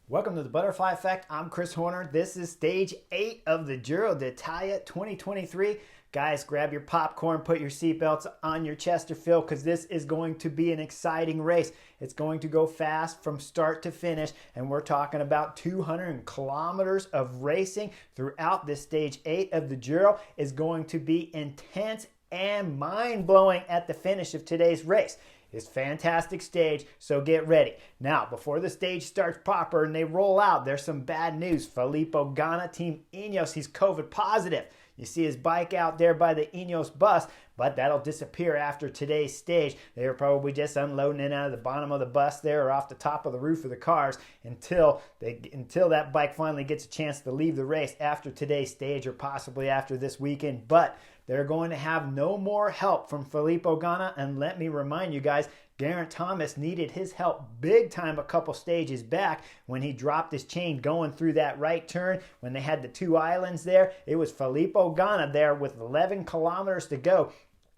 Welcome to the Butterfly Effect. I'm Chris Horner. This is stage 8 of the Giro d'Italia 2023. Guys, grab your popcorn, put your seatbelts on your Chesterfield because this is going to be an exciting race. It's going to go fast from start to finish, and we're talking about 200 kilometers of racing throughout this stage 8 of the Giro. Is going to be intense and mind-blowing at the finish of today's race. It's a fantastic stage, so get ready. Now, before the stage starts proper and they roll out, there's some bad news. Filippo Ganna, Team Ineos, he's COVID positive. You see his bike out there by the Ineos bus, but that'll disappear after today's stage. They were probably just unloading it out of the bottom of the bus there or off the top of the roof of the cars until that bike finally gets a chance to leave the race after today's stage or possibly after this weekend. But they're going to have no more help from Filippo Ganna. And let me remind you guys, G.Thomas needed his help big time a couple stages back when he dropped his chain going through that right turn when they had the two islands there. It was Filippo Ganna there with 11 kilometers to go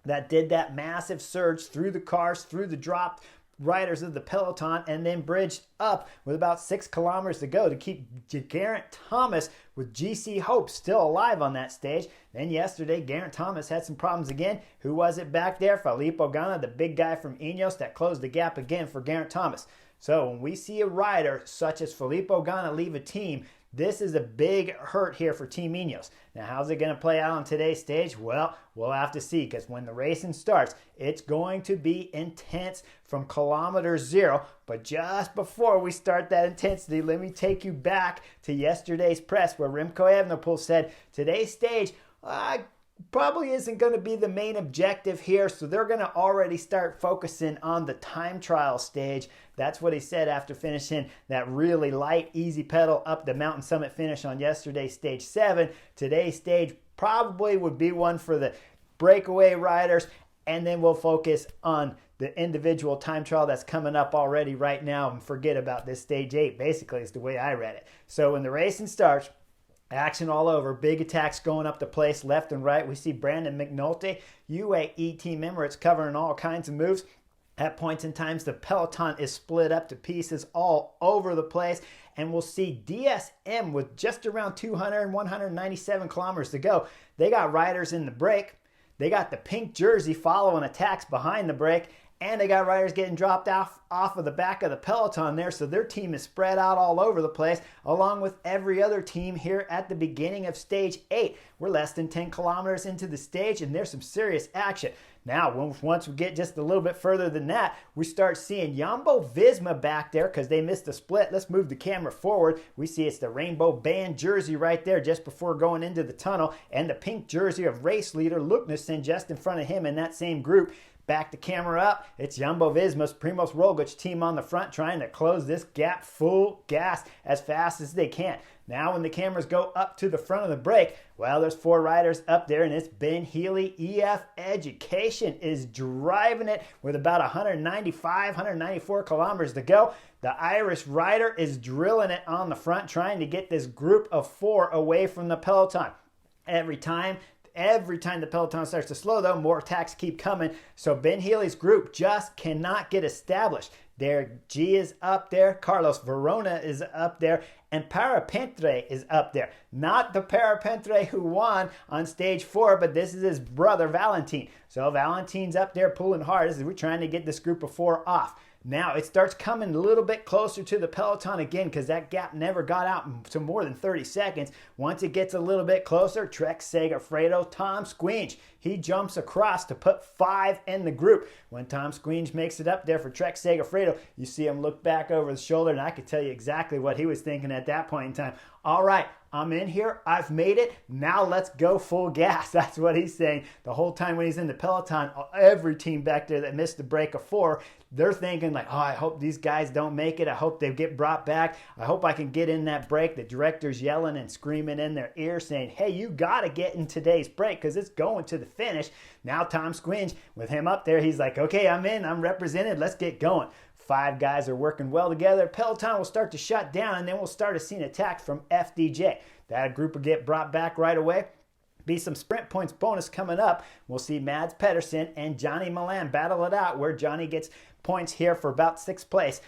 that did that massive surge through the cars, through the drop riders of the Peloton, and then bridged up with about 6 kilometers to go to keep Garrett Thomas with GC Hope still alive on that stage. Then yesterday, Garrett Thomas had some problems again. Who was it back there? Filippo Ganna, the big guy from Ineos that closed the gap again for Garrett Thomas. So when we see a rider such as Filippo Ganna leave a team, this is a big hurt here for Team Ineos. Now, how's it going to play out on today's stage? Well, we'll have to see, because when the racing starts, it's going to be intense from kilometer zero. But just before we start that intensity, let me take you back to yesterday's press where Remco Evenepoel said, today's stage, probably isn't going to be the main objective here, so they're going to already start focusing on the time trial stage. That's what he said after finishing that really light, easy pedal up the mountain summit finish on yesterday's stage 7. Today's stage probably would be one for the breakaway riders, and then we'll focus on the individual time trial that's coming up already right now and forget about this stage 8, basically, is the way I read it. So when the racing starts, action all over, big attacks going up the place left and right. We see Brandon McNulty, UAE team member. It's covering all kinds of moves. At points in times, the Peloton is split up to pieces all over the place. And we'll see DSM with just around 200 and 197 kilometers to go. They got riders in the break. They got the pink jersey following attacks behind the break. And they got riders getting dropped off of the back of the Peloton there, so their team is spread out all over the place, along with every other team here at the beginning of stage 8. We're less than 10 kilometers into the stage, and there's some serious action. Now, once we get just a little bit further than that, we start seeing Jumbo-Visma back there because they missed the split. Let's move the camera forward. We see it's the rainbow band jersey right there just before going into the tunnel, and the pink jersey of race leader Luknesen just in front of him in that same group. Back the camera up. It's Jumbo-Visma's Primoz Roglič team on the front trying to close this gap full gas as fast as they can. Now when the cameras go up to the front of the break, well, there's 4 riders up there, and it's Ben Healy. EF Education is driving it with about 195, 194 kilometers to go. The Irish rider is drilling it on the front, trying to get this group of 4 away from the Peloton. Every time the Peloton starts to slow, though, more attacks keep coming. So Ben Healy's group just cannot get established. Their G is up there. Carlos Verona is up there. And Parapentre is up there. Not the Parapentre who won on stage 4, but this is his brother, Valentin. So Valentin's up there pulling hard as we're trying to get this group of 4 off. Now it starts coming a little bit closer to the Peloton again because that gap never got out to more than 30 seconds. Once it gets a little bit closer, Trek Segafredo, Tom Squinch, he jumps across to put 5 in the group. When Tom Squinch makes it up there for Trek Segafredo, you see him look back over the shoulder, and I can tell you exactly what he was thinking at that point in time. All right, I'm in here. I've made it. Now let's go full gas. That's what he's saying. The whole time when he's in the Peloton, every team back there that missed the break of 4, they're thinking like, oh, I hope these guys don't make it. I hope they get brought back. I hope I can get in that break. The director's yelling and screaming in their ear saying, hey, you got to get in today's break because it's going to the finish. Now Tom Squinch, with him up there, he's like, okay, I'm in. I'm represented. Let's get going. 5 guys are working well together. Peloton will start to shut down, and then we'll start to see an attack from FDJ. That group will get brought back right away. Be some sprint points bonus coming up. We'll see Mads Pedersen and Johnny Milan battle it out, where Johnny gets points here for about 6th place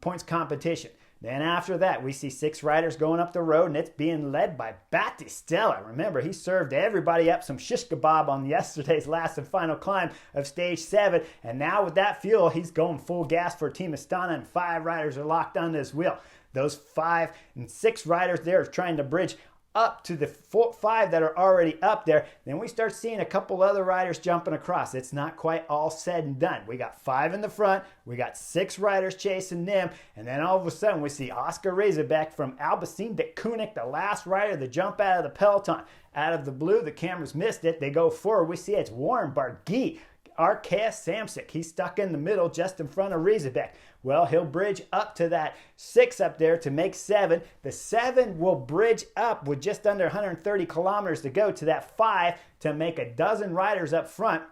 points competition. Then after that, we see 6 riders going up the road, and it's being led by Battistella. Remember, he served everybody up some shish kebab on yesterday's last and final climb of stage 7. And now with that fuel, he's going full gas for Team Astana, and 5 riders are locked onto his wheel. Those 5 and 6 riders there are trying to bridge up to the 5 that are already up there. Then we start seeing a couple other riders jumping across. It's not quite all said and done. We got 5 in the front, we got 6 riders chasing them, and then all of a sudden we see Oscar Razorback from Albacete de Koenig, the last rider to jump out of the peloton. Out of the blue, the cameras missed it. They go forward. We see it's Warren Barguil, Arceus Samsic. He's stuck in the middle just in front of Razorback. Well, he'll bridge up to that 6 up there to make 7. The 7 will bridge up with just under 130 kilometers to go to that 5 to make a dozen riders up front.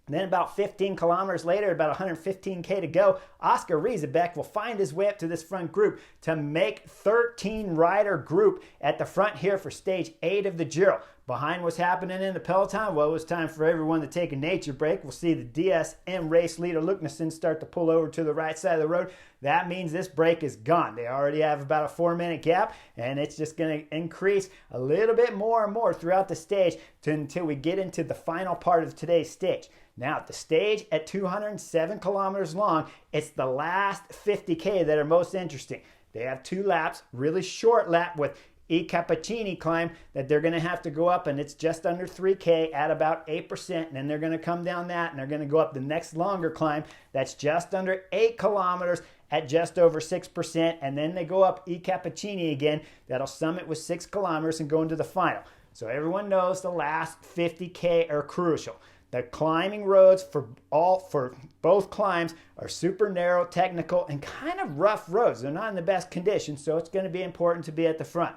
Then about 15 kilometers later, about 115K to go, Oscar Razorback will find his way up to this front group to make 13 rider group at the front here for stage 8 of the Giro. Behind what's happening in the peloton, well, it was time for everyone to take a nature break. We'll see the DSM race leader Luknesen start to pull over to the right side of the road. That means this break is gone. They already have about a 4-minute gap, and it's just going to increase a little bit more and more throughout the stage until we get into the final part of today's stage. Now, the stage at 207 kilometers long, it's the last 50K that are most interesting. They have 2 laps, really short lap with I Cappuccini climb that they're going to have to go up, and it's just under 3K at about 8%, and then they're going to come down that, and they're going to go up the next longer climb that's just under 8 kilometers at just over 6%, and then they go up I Cappuccini again. That'll summit with 6 kilometers and go into the final. So everyone knows the last 50K are crucial. The climbing roads for both climbs are super narrow, technical, and kind of rough roads. They're not in the best condition, so it's going to be important to be at the front.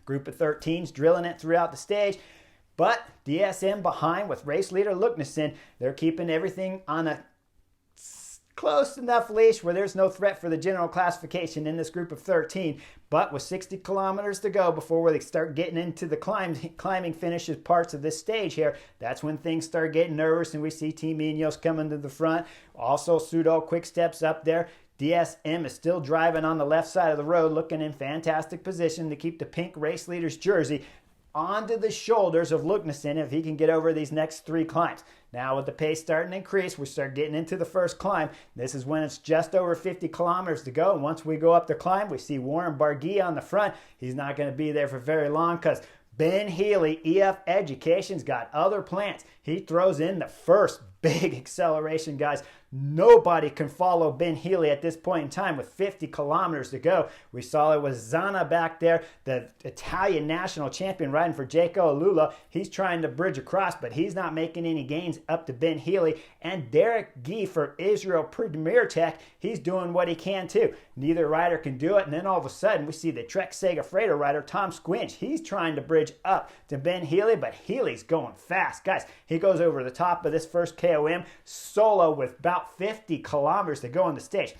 Group of 13s drilling it throughout the stage, but DSM behind with race leader Luknesen. They're keeping everything on a close enough leash where there's no threat for the general classification in this group of 13. But with 60 kilometers to go before they start getting into the climbing finishes parts of this stage here, that's when things start getting nervous, and we see Team Ineos coming to the front. Also, Pseudo Quick Steps up there. DSM is still driving on the left side of the road, looking in fantastic position to keep the pink race leader's jersey onto the shoulders of Luknesen if he can get over these next 3 climbs. Now with the pace starting to increase, we start getting into the first climb. This is when it's just over 50 kilometers to go. And once we go up the climb, we see Warren Barguil on the front. He's not going to be there for very long because Ben Healy, EF Education's got other plans. He throws in the first big acceleration, guys. Nobody can follow Ben Healy at this point in time with 50 kilometers to go. We saw it with Zana back there, the Italian national champion riding for Jaco Alula. He's trying to bridge across, but he's not making any gains up to Ben Healy. And Derek Guy for Israel Premier Tech, he's doing what he can too. Neither rider can do it. And then all of a sudden, we see the Trek Segafredo rider, Tom Squinch. He's trying to bridge up to Ben Healy, but Healy's going fast. Guys, he goes over the top of this first KOM solo with about 50 kilometers to go on the stage.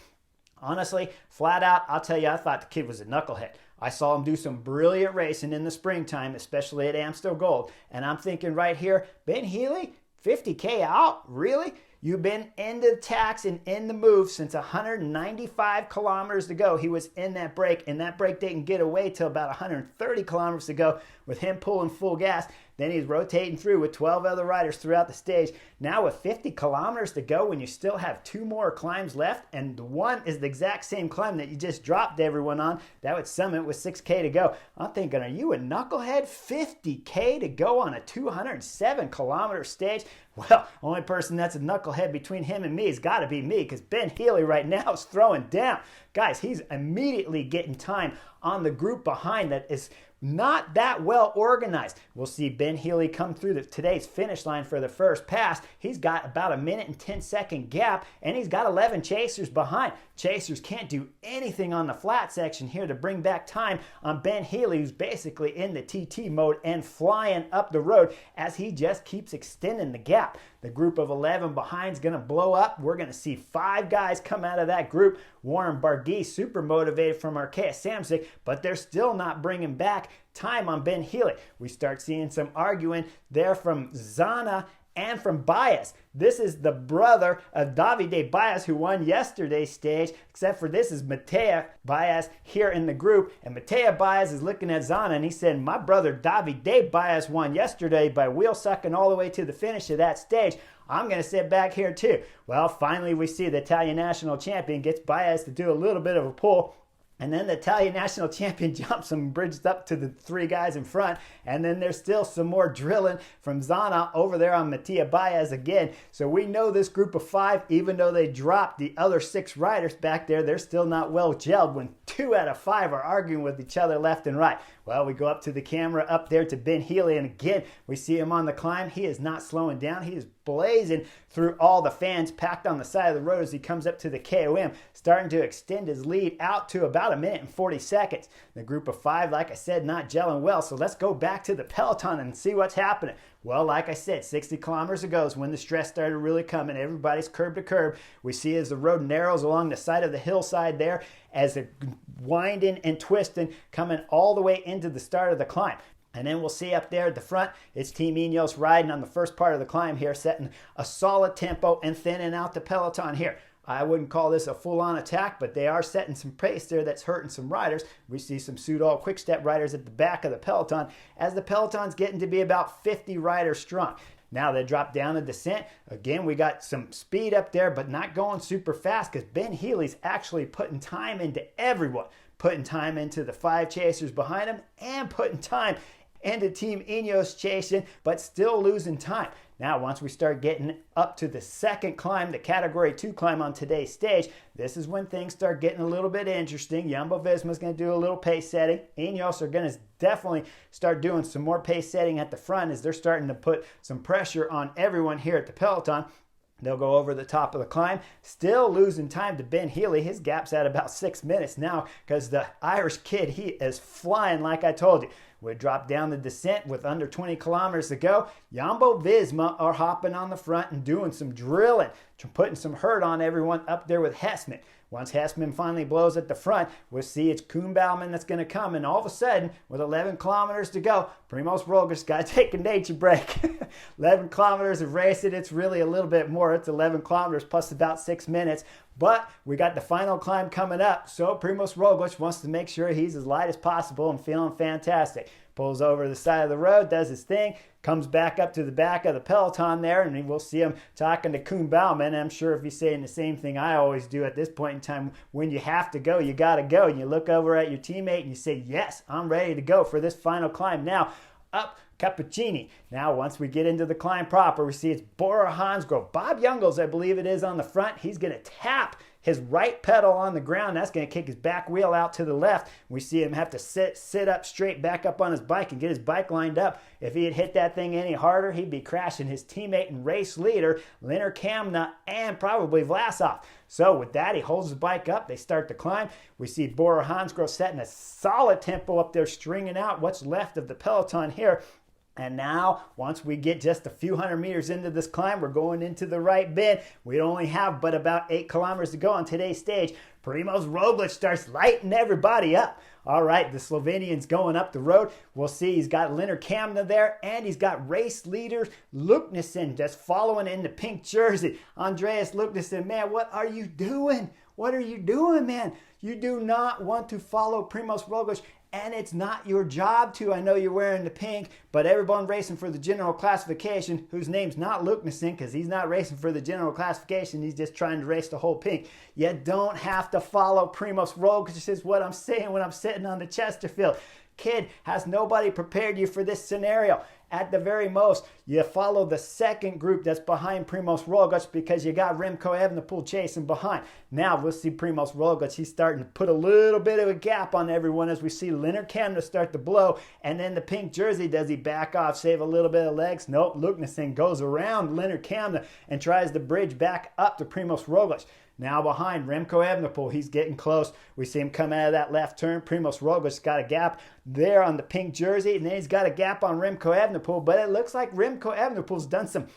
Honestly, flat out, I'll tell you, I thought the kid was a knucklehead. I saw him do some brilliant racing in the springtime, especially at Amstel Gold. And I'm thinking right here, Ben Healy, 50K out? Really? You've been in the tax and in the move since 195 kilometers to go. He was in that break, and that break didn't get away till about 130 kilometers to go with him pulling full gas. Then he's rotating through with 12 other riders throughout the stage. Now with 50 kilometers to go, when you still have 2 more climbs left, and the one is the exact same climb that you just dropped everyone on, that would summit with 6K to go. I'm thinking, are you a knucklehead? 50K to go on a 207 kilometer stage? Well, only person that's a knucklehead between him and me has got to be me, because Ben Healy right now is throwing down. Guys, he's immediately getting time on the group behind that is not that well organized. We'll see Ben Healy come through today's finish line for the first pass. He's got about a 1:10 gap, and he's got 11 chasers behind. Chasers can't do anything on the flat section here to bring back time on Ben Healy, who's basically in the TT mode and flying up the road as he just keeps extending the gap. The group of 11 behind is going to blow up. We're going to see 5 guys come out of that group. Warren Barguil, super motivated from Arceus Samsic, but they're still not bringing back time on Ben Healy. We start seeing some arguing there from Zana And from Baez, this is the brother of Davide Baez who won yesterday's stage, except for this is Mattia Baez here in the group. And Mattia Baez is looking at Zana and he said, my brother Davide Baez won yesterday by wheel sucking all the way to the finish of that stage. I'm going to sit back here too. Well, finally we see the Italian national champion gets Baez to do a little bit of a pull. And then the Italian national champion jumps and bridges up to the three guys in front. And then there's still some more drilling from Zana over there on Mattia Baez again. So we know this group of 5, even though they dropped the other 6 riders back there, they're still not well gelled when 2 out of 5 are arguing with each other left and right. Well, we go up to the camera up there to Ben Healy, and again, we see him on the climb. He is not slowing down. He is blazing through all the fans packed on the side of the road as he comes up to the KOM, starting to extend his lead out to about 1 minute and 40 seconds. The group of 5, like I said, not gelling well, so let's go back to the Peloton and see what's happening. Well, like I said, 60 kilometers ago is when the stress started really coming. Everybody's curb to curb. We see as the road narrows along the side of the hillside there, as they're winding and twisting, coming all the way into the start of the climb. And then we'll see up there at the front, it's Team Ineos riding on the first part of the climb here, setting a solid tempo and thinning out the Peloton here. I wouldn't call this a full-on attack, but they are setting some pace there that's hurting some riders. We see some Soudal Quick-Step riders at the back of the Peloton as the Peloton's getting to be about 50 riders strong. Now they drop down the descent. Again, we got some speed up there, but not going super fast because Ben Healy's actually putting time into everyone. Putting time into the 5 chasers behind him and putting time into Team Ineos chasing, but still losing time. Now, once we start getting up to the second climb, the Category 2 climb on today's stage, this is when things start getting a little bit interesting. Jumbo-Visma's going to do a little pace setting. Ineos are going to definitely start doing some more pace setting at the front as they're starting to put some pressure on everyone here at the Peloton. They'll go over the top of the climb, still losing time to Ben Healy. His gap's at about 6 minutes now because the Irish kid, he is flying like I told you. We drop down the descent with under 20 kilometers to go. Jumbo-Visma are hopping on the front and doing some drilling, putting some hurt on everyone up there with Hessman. Once Hessman finally blows at the front, we'll see it's Koen Bouwman that's going to come. And all of a sudden, with 11 kilometers to go, Primož Roglič's got to take a nature break. 11 kilometers of racing, it's really a little bit more. It's 11 kilometers plus about 6 minutes. But we got the final climb coming up, so Primož Roglič wants to make sure he's as light as possible and feeling fantastic. Pulls over the side of the road, does his thing, comes back up to the back of the Peloton there, and we'll see him talking to Koen Bouwman. I'm sure if he's saying the same thing I always do at this point in time, when you have to go, you got to go. And you look over at your teammate and you say, yes, I'm ready to go for this final climb now. Up Cappuccini. Now, once we get into the climb proper, we see it's Bora Hansgrohe. Bob Jungels, I believe it is, on the front. He's going to tap his right pedal on the ground. That's going to kick his back wheel out to the left. We see him have to sit up straight back up on his bike and get his bike lined up. If he had hit that thing any harder, he'd be crashing his teammate and race leader, Leonard Kamna, and probably Vlasov. So with that, he holds his bike up. They start to climb. We see Bora Hansgrohe setting a solid tempo up there, stringing out what's left of the Peloton here. And now, once we get just a few hundred meters into this climb, we're going into the right bend. We only have but about 8 kilometers to go on today's stage. Primož Roglič starts lighting everybody up. All right, the Slovenian's going up the road. We'll see he's got Leonard Kamna there, and he's got race leader Luknesen just following in the pink jersey. Andreas Luknesen, man, what are you doing? What are you doing, man? You do not want to follow Primož Roglič, and it's not your job to. I know you're wearing the pink, but everyone racing for the general classification, whose name's not Luknesen, because he's not racing for the general classification, he's just trying to race the whole pink. You don't have to follow Primož Roglič, is what I'm saying when I'm sitting on the Chesterfield. Kid, has nobody prepared you for this scenario? At the very most, you follow the second group that's behind Primož Roglič because you got Remco Evenepoel chasing behind. Now we'll see Primož Roglič. He's starting to put a little bit of a gap on everyone as we see Leonard Kamna start to blow. And then the pink jersey, does he back off, save a little bit of legs? Nope, Luknesen goes around Leonard Kamna and tries to bridge back up to Primož Roglič. Now behind Remco Evenepoel, he's getting close. We see him come out of that left turn. Primož Roglic's got a gap there on the pink jersey, and then he's got a gap on Remco Evenepoel, but it looks like Remco Evenepoel's done some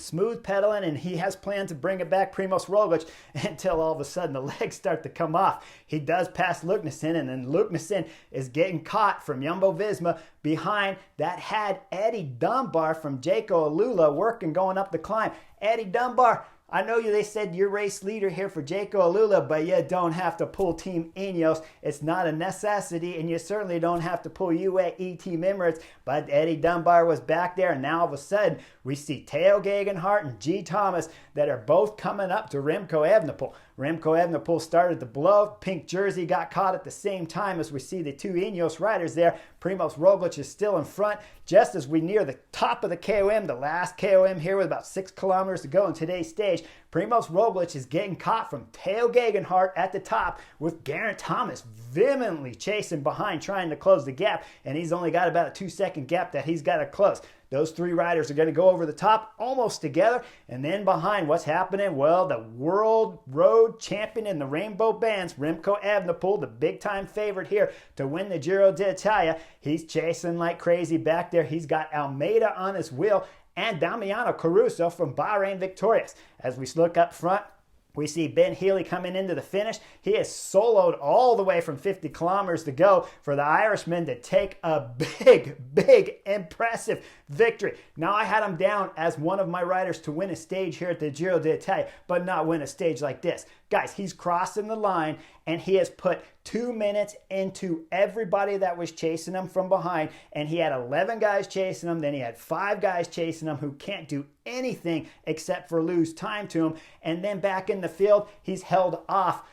smooth pedaling, and he has planned to bring it back, Primož Roglič, until all of a sudden the legs start to come off. He does pass Luknesen, and then Luknesen is getting caught from Jumbo-Visma behind that had Eddie Dunbar from Jaco Alula working going up the climb. Eddie Dunbar, I know they said you're race leader here for Jaco Alula, but you don't have to pull Team Ineos. It's not a necessity, and you certainly don't have to pull UAE Team Emirates. But Eddie Dunbar was back there, and now all of a sudden we see Tao Gegenhardt and G.Thomas that are both coming up to Remco Evenepoel. Remco Evenepoel started to blow. Pink jersey got caught at the same time as we see the two Ineos riders there. Primož Roglič is still in front. Just as we near the top of the KOM, the last KOM here with about 6 kilometers to go in today's stage, Primož Roglič is getting caught from Tao Gegenhardt at the top with Garrett Thomas vehemently chasing behind, trying to close the gap, and he's only got about a 2-second gap that he's got to close. Those 3 riders are going to go over the top almost together, and then behind, what's happening? Well, the world road champion in the rainbow bands, Remco Evenepoel, the big-time favorite here to win the Giro d'Italia, he's chasing like crazy back there. He's got Almeida on his wheel and Damiano Caruso from Bahrain victorious. As we look up front, we see Ben Healy coming into the finish. He is soloed all the way from 50 kilometers to go for the Irishman to take a big, impressive victory. Now, I had him down as one of my riders to win a stage here at the Giro d'Italia, but not win a stage like this. Guys, he's crossing the line, and he has put 2 minutes into everybody that was chasing him from behind, and he had 11 guys chasing him, then he had 5 guys chasing him who can't do anything except for lose time to him, and then back in the field, he's held off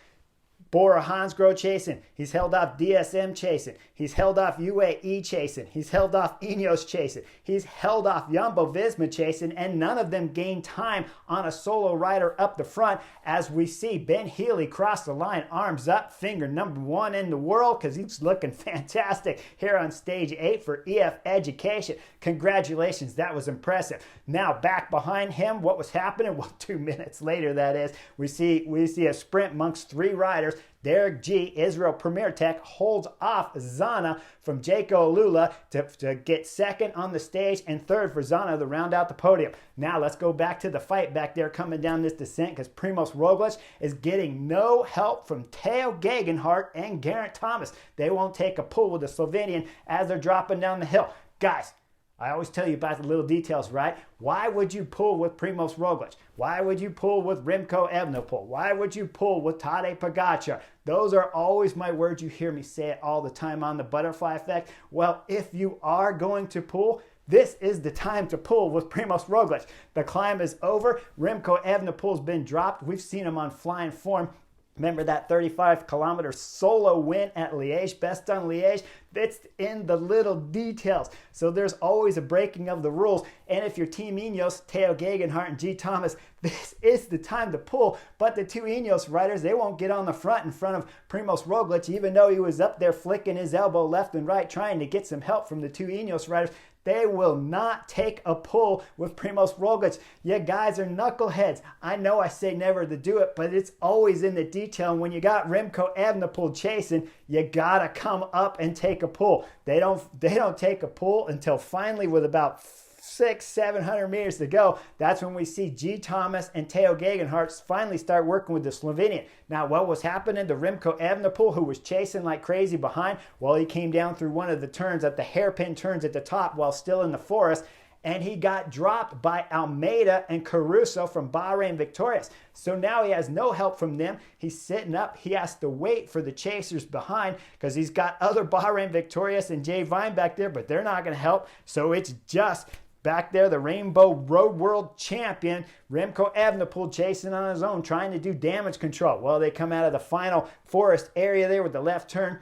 Bora Hansgrohe chasing. He's held off DSM chasing. He's held off UAE chasing. He's held off Ineos chasing. He's held off Jumbo-Visma chasing, and none of them gain time on a solo rider up the front as we see Ben Healy cross the line, arms up, finger number 1 in the world because he's looking fantastic here on stage 8 for EF Education. Congratulations, that was impressive. Now back behind him, what was happening? Well, 2 minutes later, that is, we see a sprint amongst 3 riders. Derek G, Israel Premier Tech, holds off Zana from Jaco Alula to get second on the stage and third for Zana to round out the podium. Now let's go back to the fight back there coming down this descent because Primož Roglič is getting no help from Tao Gegenhardt and Garrett Thomas. They won't take a pull with the Slovenian as they're dropping down the hill. Guys, I always tell you about the little details, right? Why would you pull with Primož Roglič? Why would you pull with Remco Evenepoel? Why would you pull with Tadej Pogačar? Those are always my words. You hear me say it all the time on the butterfly effect. Well, if you are going to pull, this is the time to pull with Primož Roglič. The climb is over. Remco Evenepoel's been dropped. We've seen him on flying form. Remember that 35-kilometer solo win at Liège, best on Liège? It's in the little details. So there's always a breaking of the rules. And if you're Team Ineos, Tao Gegenhardt and G.Thomas, this is the time to pull. But the 2 Ineos riders, they won't get on the front in front of Primož Roglič, even though he was up there flicking his elbow left and right, trying to get some help from the 2 Ineos riders. They will not take a pull with Primož Roglič. You guys are knuckleheads. I know I say never to do it, but it's always in the detail. And when you got Remco Evenepoel chasing, you gotta come up and take a pull. They don't take a pull until finally with about 600-700 meters to go. That's when we see G.Thomas and Tao Gegenhardt finally start working with the Slovenian. Now, what was happening to Remco Evenepoel, who was chasing like crazy behind? Well, he came down through one of the turns at the hairpin turns at the top while still in the forest, and he got dropped by Almeida and Caruso from Bahrain victorious. So now he has no help from them. He's sitting up. He has to wait for the chasers behind because he's got other Bahrain victorious and Jay Vine back there, but they're not going to help. So it's just back there, the Rainbow Road World Champion, Remco Evenepoel, chasing on his own, trying to do damage control. Well, they come out of the final forest area there with the left turn.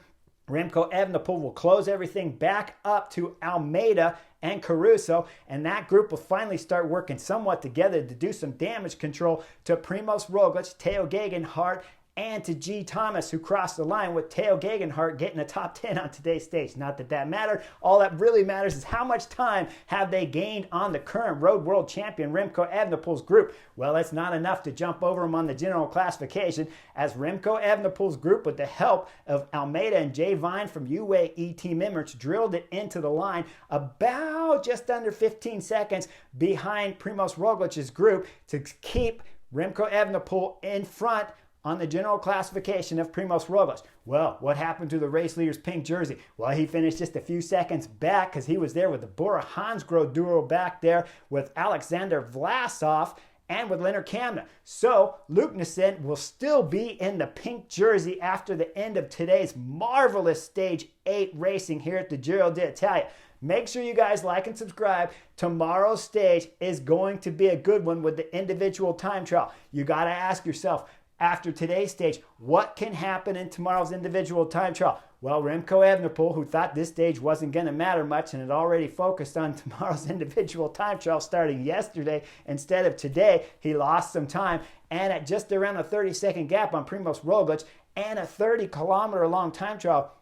Remco Evenepoel will close everything back up to Almeida and Caruso, and that group will finally start working somewhat together to do some damage control to Primož Roglič, Tao Gegenhardt, and to G.Thomas, who crossed the line with Theo Gegenhardt getting a top 10 on today's stage. Not that that mattered. All that really matters is how much time have they gained on the current road world champion Remco Evenepoel's group. Well, it's not enough to jump over him on the general classification, as Remco Evenepoel's group, with the help of Almeida and Jay Vine from UAE Team Emirates, drilled it into the line about just under 15 seconds behind Primož Roglic's group to keep Remco Evenepoel in front on the general classification of Primož Roglič. Well, what happened to the race leader's pink jersey? Well, he finished just a few seconds back because he was there with the Bora Hansgrohe duo back there with Alexander Vlasov and with Leonard Kamna. So Luke Nissen will still be in the pink jersey after the end of today's marvelous Stage 8 racing here at the Giro d'Italia. Make sure you guys like and subscribe. Tomorrow's stage is going to be a good one with the individual time trial. You got to ask yourself, after today's stage, what can happen in tomorrow's individual time trial? Well, Remco Evenepoel, who thought this stage wasn't going to matter much and had already focused on tomorrow's individual time trial starting yesterday instead of today, he lost some time. And at just around a 30-second gap on Primož Roglič and a 30-kilometer long time trial,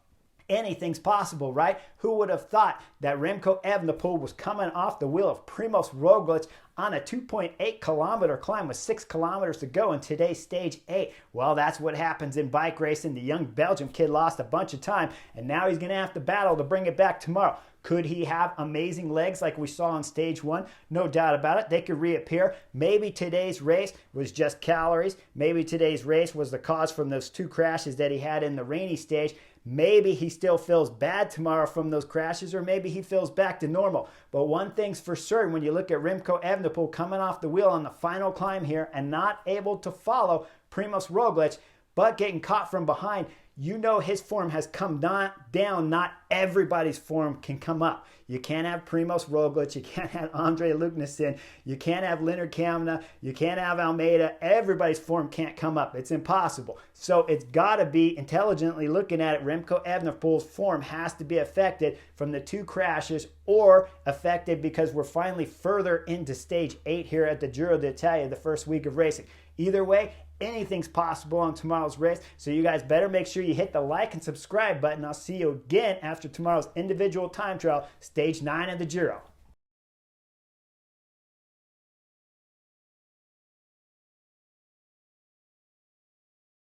anything's possible, right? Who would have thought that Remco Evenepoel was coming off the wheel of Primož Roglič on a 2.8 kilometer climb with 6 kilometers to go in today's Stage 8? Well, that's what happens in bike racing. The young Belgian kid lost a bunch of time, and now he's going to have to battle to bring it back tomorrow. Could he have amazing legs like we saw on Stage 1? No doubt about it. They could reappear. Maybe today's race was just calories. Maybe today's race was the cause from those 2 crashes that he had in the rainy stage. Maybe he still feels bad tomorrow from those crashes, or maybe he feels back to normal. But one thing's for certain, when you look at Remco Evenepoel coming off the wheel on the final climb here and not able to follow Primož Roglič, but getting caught from behind, you know his form has come down. Not everybody's form can come up. You can't have Primož Roglič. You can't have Andre Luke Nissen. You can't have Leonard Kamna. You can't have Almeida. Everybody's form can't come up. It's impossible. So it's got to be, intelligently looking at it, Remco Evenepoel's form has to be affected from the 2 crashes, or affected because we're finally further into Stage 8 here at the Giro d'Italia, the first week of racing. Either way, anything's possible on tomorrow's race, so you guys better make sure you hit the like and subscribe button. I'll see you again after tomorrow's individual time trial, Stage 9 of the Giro.